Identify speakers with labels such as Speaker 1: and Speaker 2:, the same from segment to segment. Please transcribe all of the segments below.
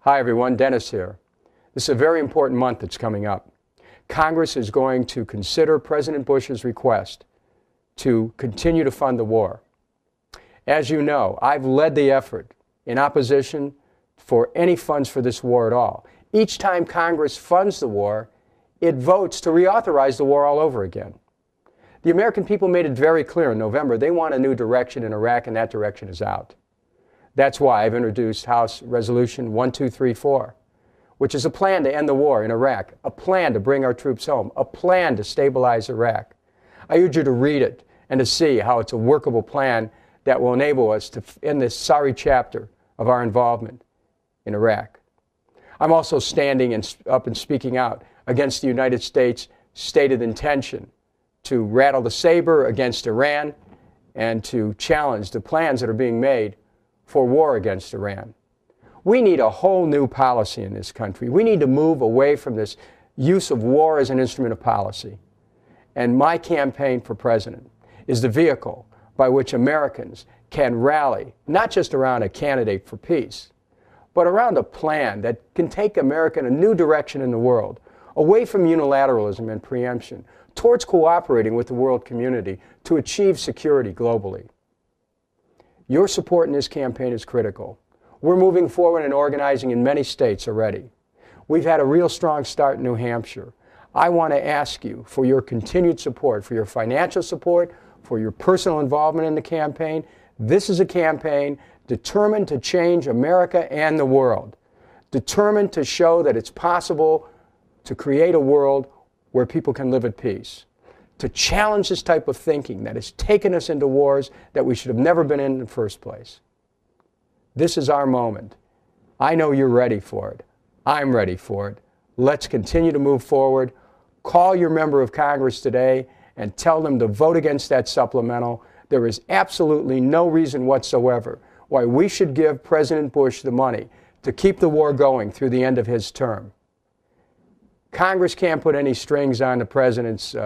Speaker 1: Hi everyone, Dennis here. This is a very important month that's coming up. Congress is going to consider President Bush's request to continue to fund the war. As you know, I've led the effort in opposition for any funds for this war at all. Each time Congress funds the war, it votes to reauthorize the war all over again. The American people made it very clear in November they want a new direction in Iraq, and that direction is out. That's why I've introduced House Resolution 1234, which is a plan to end the war in Iraq, a plan to bring our troops home, a plan to stabilize Iraq. I urge you to read it and to see how it's a workable plan that will enable us to end this sorry chapter of our involvement in Iraq. I'm also standing up and speaking out against the United States' stated intention to rattle the saber against Iran and to challenge the plans that are being made for war against Iran. We need a whole new policy in this country. We need to move away from this use of war as an instrument of policy. And my campaign for president is the vehicle by which Americans can rally, not just around a candidate for peace, but around a plan that can take America in a new direction in the world, away from unilateralism and preemption, towards cooperating with the world community to achieve security globally. Your support in this campaign is critical. We're moving forward and organizing in many states already. We've had a real strong start in New Hampshire. I want to ask you for your continued support, for your financial support, for your personal involvement in the campaign. This is a campaign determined to change America and the world, determined to show that it's possible to create a world where people can live at peace, to challenge this type of thinking that has taken us into wars that we should have never been in the first place. This is our moment. I know you're ready for it. I'm ready for it. Let's continue to move forward. Call your member of Congress today and tell them to vote against that supplemental. There is absolutely no reason whatsoever why we should give President Bush the money to keep the war going through the end of his term. Congress can't put any strings on the president's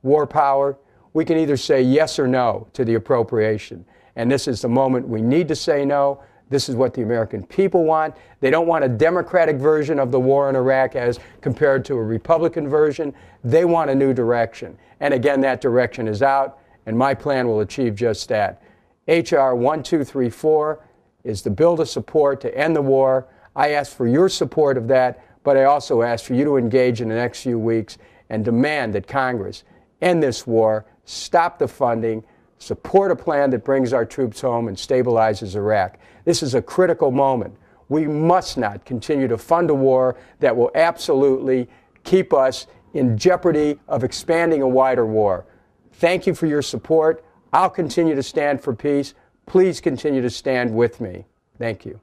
Speaker 1: war power. We can either say yes or no to the appropriation. And this is the moment we need to say no. This is what the American people want. They don't want a Democratic version of the war in Iraq as compared to a Republican version. They want a new direction. And again, that direction is out, and my plan will achieve just that. H.R. 1234 is the bill to support to end the war. I ask for your support of that, but I also ask for you to engage in the next few weeks and demand that Congress end this war, stop the funding, support a plan that brings our troops home and stabilizes Iraq. This is a critical moment. We must not continue to fund a war that will absolutely keep us in jeopardy of expanding a wider war. Thank you for your support. I'll continue to stand for peace. Please continue to stand with me. Thank you.